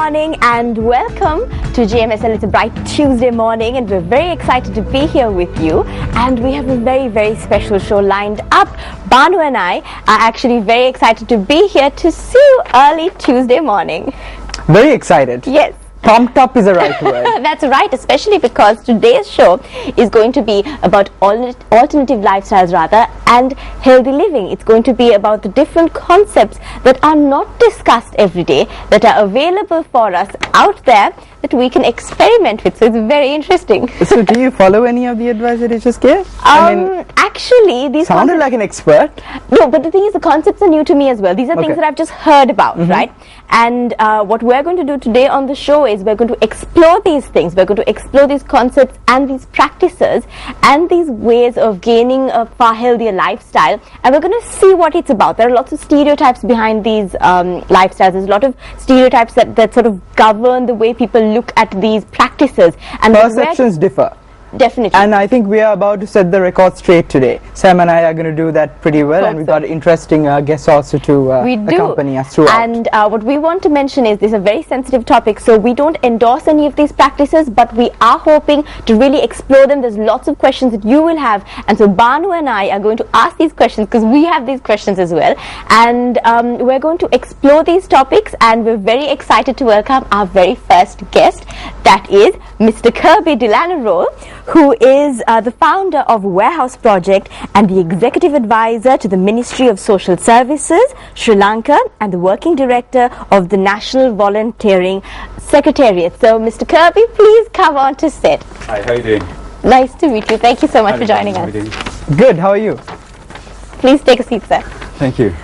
morning and welcome to Gmsl. It's a bright Tuesday morning and we're very excited to be here with you, and we have a very special show lined up. Banu and I are actually very excited to be here to see you early Tuesday morning. Very excited. Yes. Pumped up is the right word. That's right, especially because today's show is going to be about alternative lifestyles and healthy living. It's going to be about the different concepts that are not discussed every day, that are available for us out there, that we can experiment with. So it's very interesting. So do you follow any of the advice that you just gave? Actually, these sounded like an expert. No, but the thing is, the concepts are new to me as well. These are things that I've just heard about, right? And what we're going to do today on the show is we're going to explore these things. We're going to explore these concepts and these practices and these ways of gaining a far healthier lifestyle. And we're going to see what it's about. There are lots of stereotypes behind these lifestyles. There's a lot of stereotypes that sort of govern the way people look at these practices. And perceptions differ. Definitely. And I think we are about to set the record straight today. Sam and I are going to do that pretty well, and we've got interesting guests also to accompany us throughout. And what we want to mention is this is a very sensitive topic, so we don't endorse any of these practices, but we are hoping to really explore them. There's lots of questions that you will have, and so Banu and I are going to ask these questions because we have these questions as well, and we're going to explore these topics, and we're very excited to welcome our very first guest, that is Mr. Kirby Delanero, who is the founder of Warehouse Project and the executive advisor to the Ministry of Social Services, Sri Lanka, and the working director of the National Volunteering Secretariat. So, Mr. Kirby, please come on to set. Hi, how are you doing? Nice to meet you. Thank you so much for joining us. Good, how are you? Please take a seat, sir. Thank you.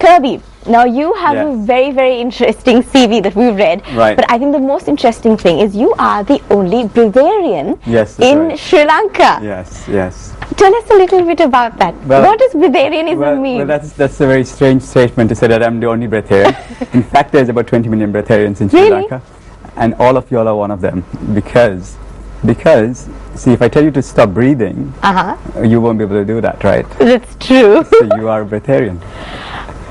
Kirby, now you have a very interesting CV that we've read, but I think the most interesting thing is you are the only Breatharian in Sri Lanka. Yes. Tell us a little bit about that. What does Breatharianism mean? Well, that's a very strange statement to say that I'm the only Breatharian. In fact, there's about 20 million Breatharians in Sri Lanka, and all of you all are one of them, because see, if I tell you to stop breathing, you won't be able to do that, right? That's true. So you are a Breatharian.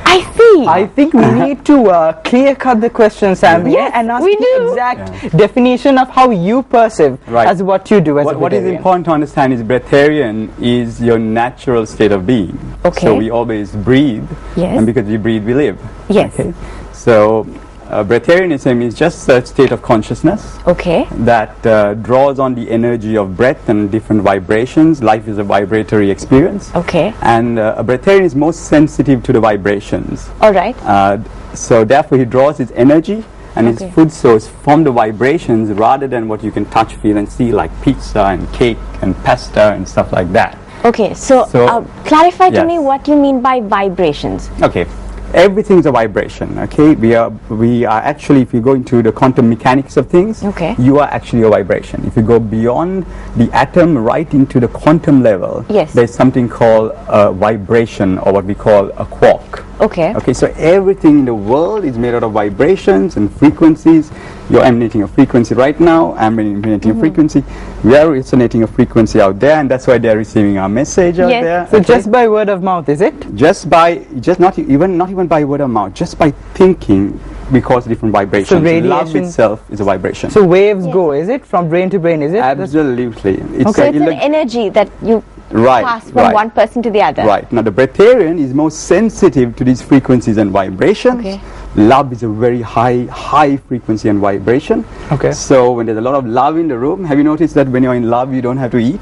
I see. I think we need to clear cut the question, Sam, and ask the exact definition of how you perceive as what you do as a Breatharian. What is important to understand is Breatharian is your natural state of being. Okay. So we always breathe, and because we breathe, we live. Yes. Okay. So Breatharianism is just a state of consciousness that draws on the energy of breath and different vibrations. Life is a vibratory experience. Okay. And a Breatharian is most sensitive to the vibrations. All right. So therefore he draws his energy and his food source from the vibrations rather than what you can touch, feel and see, like pizza and cake and pasta and stuff like that. Okay, so clarify to me what you mean by vibrations. Okay. Everything is a vibration, okay? We are actually, if you go into the quantum mechanics of things, you are actually a vibration. If you go beyond the atom right into the quantum level, there's something called a vibration, or what we call a quark. Okay, so everything in the world is made out of vibrations and frequencies. You're emanating a frequency right now, I'm emanating a frequency. We are resonating a frequency out there, and that's why they're receiving our message out there. So just by word of mouth, is it? Not even by word of mouth, just by thinking, we cause different vibrations. So radiation, love itself is a vibration. So waves go, is it? From brain to brain, is it? Absolutely. It's an energy that you pass from one person to the other. Right. Now the Breatharian is most sensitive to these frequencies and vibrations. Love is a very high frequency and vibration. So when there's a lot of love in the room, have you noticed that when you're in love you don't have to eat?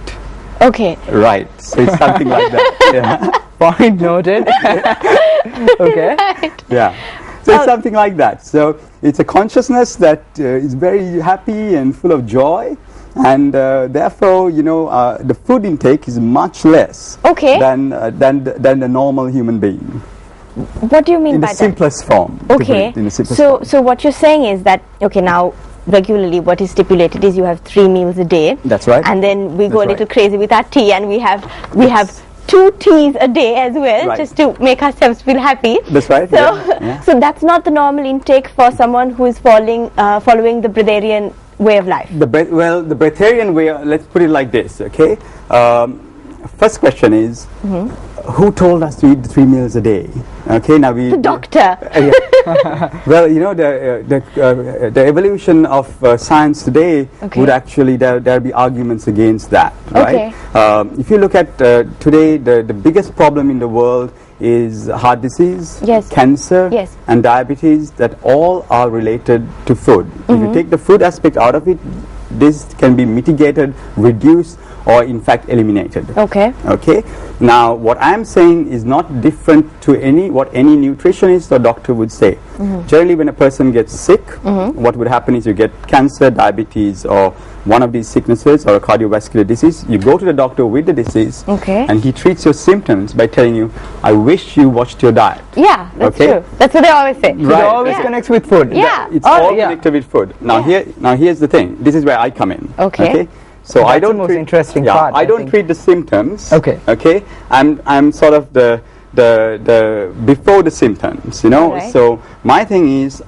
Right. So it's something like that. Point noted. So it's something like that. So it's a consciousness that is very happy and full of joy, and therefore, the food intake is much less than the normal human being. What do you mean by that? In the simplest form. So what you're saying is that now regularly what is stipulated is you have 3 meals a day. That's right. And then we go a little crazy with our tea, and we have 2 teas a day as well, just to make ourselves feel happy. That's right. So that's not the normal intake for someone who is following the Breatharian way of life. The Breatharian way, let's put it like this, okay? first question is, who told us to eat 3 meals a day? Okay, now the doctor. Well, you know, the evolution of science today would actually, there'll be arguments against that, right? If you look at today, the biggest problem in the world is heart disease, cancer, and diabetes, that all are related to food. If you take the food aspect out of it, this can be mitigated, reduced, or in fact eliminated. Okay. Now, what I'm saying is not different to what any nutritionist or doctor would say. Generally, when a person gets sick, what would happen is you get cancer, diabetes, or one of these sicknesses, or a cardiovascular disease. You go to the doctor with the disease, and he treats your symptoms by telling you, I wish you watched your diet. Yeah, that's true. That's what they always say. Right. It always connects with food. It's all connected with food. Now, here's the thing. This is where I come in. So that's the most interesting part. I don't treat the symptoms. Okay. I'm sort of the before the symptoms, you know. So my thing is,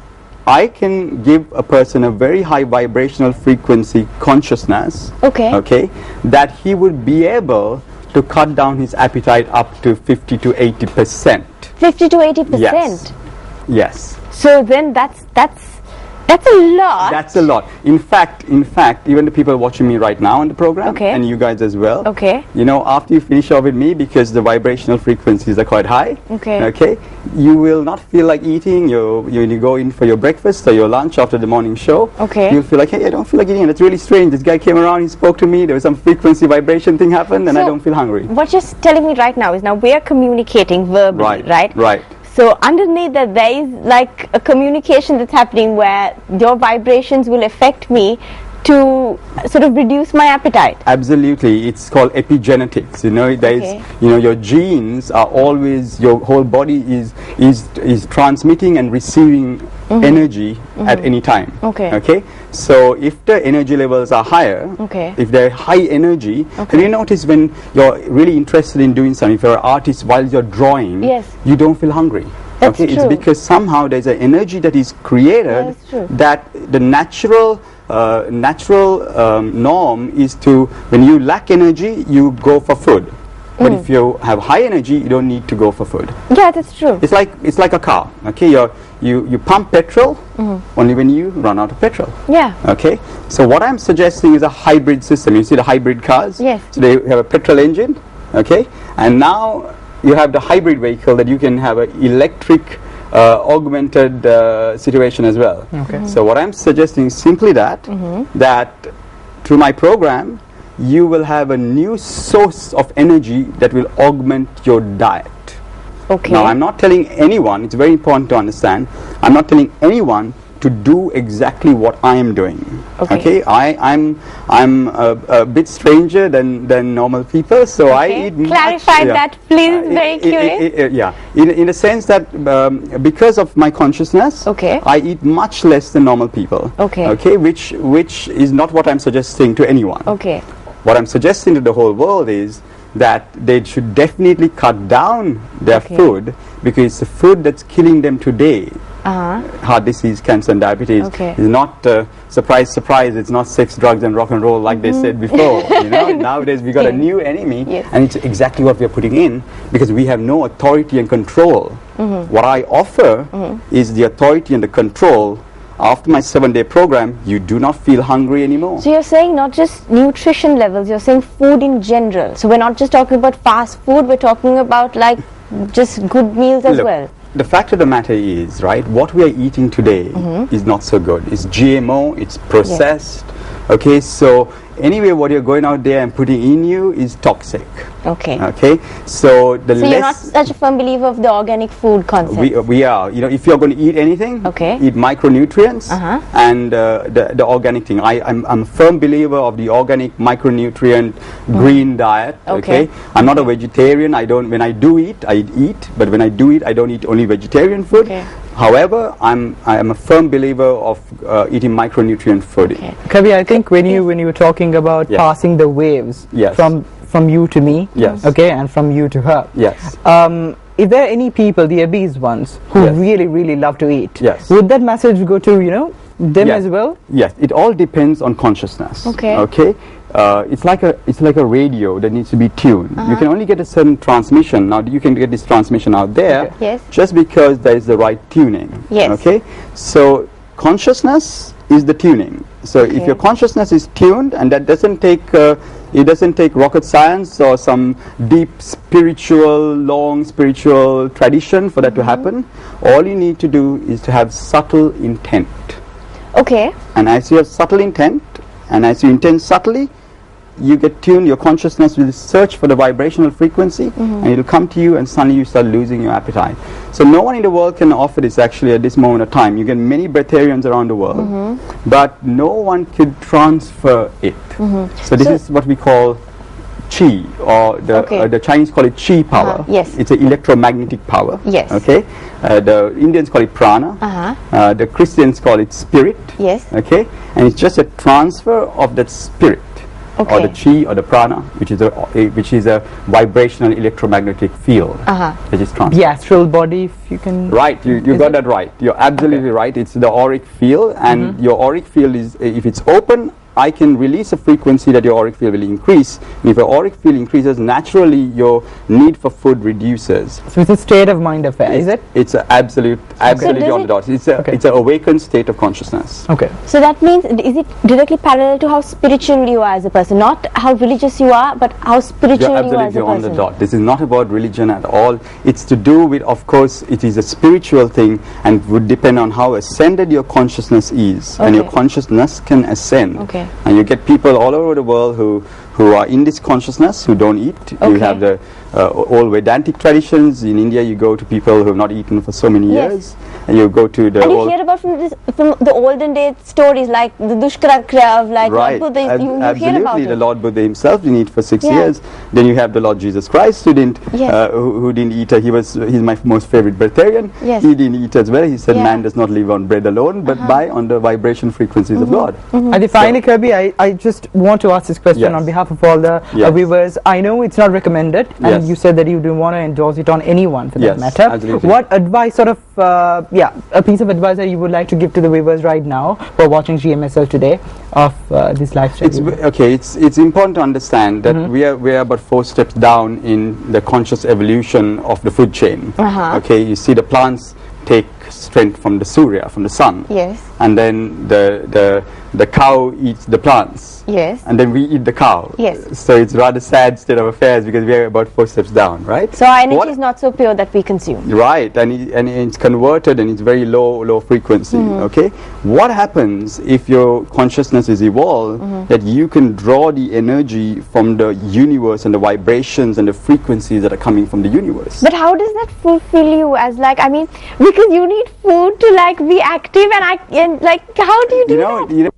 I can give a person a very high vibrational frequency consciousness. That he would be able to cut down his appetite up to 50 to 80%. 50 to 80%. Yes. So then that's a lot. That's a lot. In fact, even the people watching me right now on the program, and you guys as well, you know, after you finish off with me, because the vibrational frequencies are quite high, you will not feel like eating. You go in for your breakfast or your lunch after the morning show, you'll feel like, hey, I don't feel like eating. That's really strange. This guy came around, he spoke to me, there was some frequency vibration thing happened, and I don't feel hungry. What you're telling me right now is, now we are communicating verbally, right? So underneath that, there is like a communication that's happening where your vibrations will affect me to sort of reduce my appetite. Absolutely. It's called epigenetics. You know, there is, you know, your genes are always, your whole body is transmitting and receiving energy at any time. So if the energy levels are higher, if they're high energy, then you notice when you're really interested in doing something, if you're an artist, while you're drawing, you don't feel hungry. It's because somehow there's an energy that is created, that the natural norm is to, when you lack energy, you go for food. But if you have high energy, you don't need to go for food. Yeah, that's true. It's like a car. You pump petrol only when you run out of petrol. So what I'm suggesting is a hybrid system. You see the hybrid cars? So they have a petrol engine, and now you have the hybrid vehicle that you can have an electric augmented situation as well. So what I'm suggesting is simply that through my program, you will have a new source of energy that will augment your diet. Now, I'm not telling anyone, it's very important to understand, I'm not telling anyone to do exactly what I am doing. I'm a bit stranger than normal people, so I eat clarify that, please. Very curious. In the sense that because of my consciousness, I eat much less than normal people. Which is not what I'm suggesting to anyone. What I'm suggesting to the whole world is that they should definitely cut down their food, because it's the food that's killing them today. Heart disease, cancer, and diabetes is not surprise, it's not sex, drugs, and rock and roll like they said before. You know, nowadays we got a new enemy, and it's exactly what we are putting in, because we have no authority and control. What I offer is the authority and the control. After my 7-day program, you do not feel hungry anymore. So you're saying not just nutrition levels, you're saying food in general. So we're not just talking about fast food, we're talking about like just good meals as well. The fact of the matter is, right, what we are eating today is not so good. It's GMO, it's processed. So anyway, what you're going out there and putting in you is toxic. So you're not such a firm believer of the organic food concept. We are. You know, if you're going to eat anything, eat micronutrients and the organic thing. I'm a firm believer of the organic micronutrient green diet. I'm not a vegetarian. When I do eat, I eat. But when I do eat, I don't eat only vegetarian food. However, I am a firm believer of eating micronutrient food. Kavi, I think when you were talking about passing the waves from you to me, and from you to her, if there are any people, the obese ones, who really love to eat, would that message go to them as well? Yes, it all depends on consciousness. it's like a radio that needs to be tuned. You can only get a certain transmission. Now you can get this transmission out there just because there is the right tuning. Okay, so consciousness is the tuning. So if your consciousness is tuned, and that doesn't take it doesn't take rocket science or some deep spiritual, long spiritual tradition for that to happen. All you need to do is to have subtle intent. Okay. And as you have subtle intent, and as you intend subtly, you get tuned, your consciousness will search for the vibrational frequency, and it will come to you, and suddenly you start losing your appetite. So no one in the world can offer this actually at this moment of time. You get many breatharians around the world, but no one could transfer it. So this is what we call chi, or the Chinese call it chi power. It's an electromagnetic power. Okay. The Indians call it prana. The Christians call it spirit. Okay. And it's just a transfer of that spirit. Or the chi or the prana, which is a vibrational electromagnetic field that is transferred. The astral body, if you can. Right, you got that right. You're absolutely right. It's the auric field, and your auric field is, if it's open, I can release a frequency that your auric field will increase. And if your auric field increases, naturally your need for food reduces. So it's a state of mind affair, is it? It's absolutely on the dot. It's an awakened state of consciousness. Okay. So that means, is it directly parallel to how spiritual you are as a person? Not how religious you are, but how spiritual you are as a person? You're absolutely on the dot. This is not about religion at all. It's to do with, of course, it is a spiritual thing, and would depend on how ascended your consciousness is. And your consciousness can ascend. And you get people all over the world who are in this consciousness, who don't eat. You have the old Vedantic traditions. In India, you go to people who have not eaten for so many years. And you go to the... And you hear about from the olden day stories, like the Dushkara of like Lord Buddha. You hear about it. The Lord Buddha himself didn't eat for 6 years. Then you have the Lord Jesus Christ, who didn't eat. He's my most favorite breatharian. He didn't eat as well. He said man does not live on bread alone, but on the vibration frequencies of God. And finally, Kirby, I just want to ask this question on behalf of all the viewers. I know it's not recommended, and you said that you don't want to endorse it on anyone for that matter. Absolutely. What advice, sort of, a piece of advice that you would like to give to the viewers right now who are watching GMSL today of this live stream? It's important to understand that we are about 4 steps down in the conscious evolution of the food chain. Okay, you see the plants take strength from the Surya, from the sun. And then the cow eats the plants. And then we eat the cow. So it's rather sad state of affairs, because we are about 4 steps down, right? So our energy is not so pure that we consume. Right, and it's converted, and it's very low frequency. Okay, what happens if your consciousness is evolved, that you can draw the energy from the universe and the vibrations and the frequencies that are coming from the universe? But how does that fulfill you? As like, I mean, because you need food to like be active, and like, how do you do that?